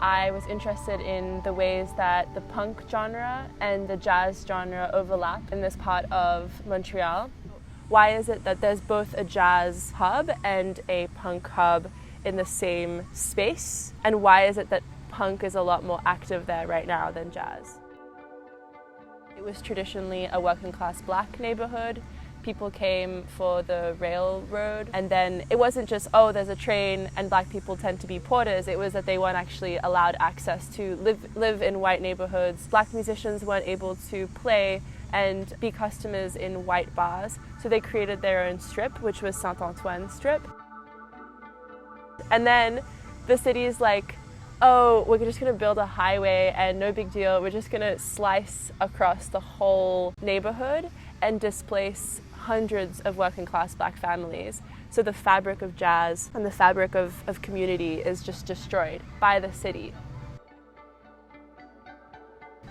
I was interested in the ways that the punk genre and the jazz genre overlap in this part of Montreal. Why is it that there's both a jazz hub and a punk hub in the same space? And why is it that punk is a lot more active there right now than jazz? It was traditionally a working class black neighborhood. People came for the railroad, and then it wasn't just, oh, there's a train and black people tend to be porters. It was that they weren't actually allowed access to live in white neighborhoods. Black musicians weren't able to play and be customers in white bars, so they created their own strip, which was Saint-Antoine strip. And then the city's like, oh, we're just going to build a highway and no big deal. We're just going to slice across the whole neighborhood and displace hundreds of working class black families. So the fabric of jazz and the fabric of community is just destroyed by the city.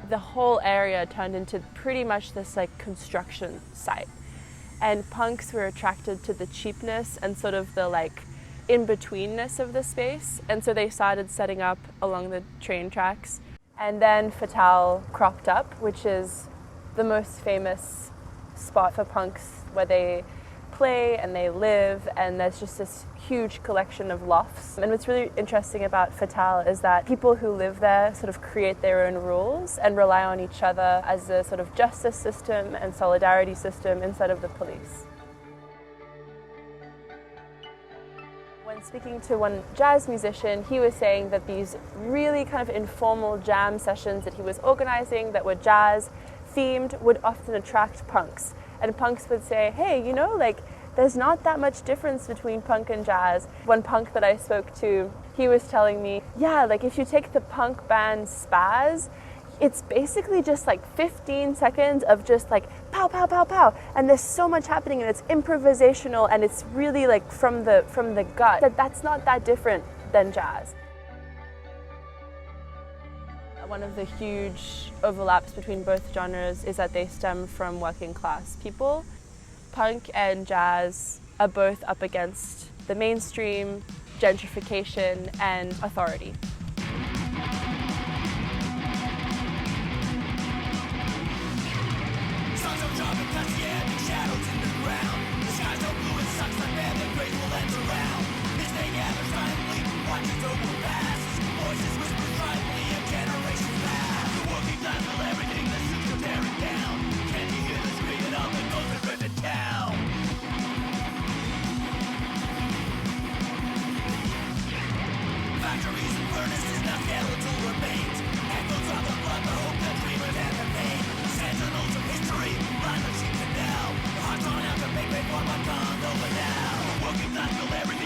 The whole area turned into pretty much this like construction site. And punks were attracted to the cheapness and sort of the like in-betweenness of the space. And so they started setting up along the train tracks. And then Fatale cropped up, which is the most famous spot for punks where they play and they live, and there's just this huge collection of lofts. And what's really interesting about Fatale is that people who live there sort of create their own rules and rely on each other as a sort of justice system and solidarity system instead of the police. When speaking to one jazz musician, he was saying that these really kind of informal jam sessions that he was organizing that were jazz themed would often attract punks. And punks would say, hey, you know, like, there's not that much difference between punk and jazz. One punk that I spoke to, he was telling me, yeah, like if you take the punk band Spaz, it's basically just like 15 seconds of just like pow, pow, pow, pow. And there's so much happening and it's improvisational and it's really like from the gut. That's not that different than jazz. One of the huge overlaps between both genres is that they stem from working class people. Punk and jazz are both up against the mainstream, gentrification, and authority. Factories and furnaces now skeleton.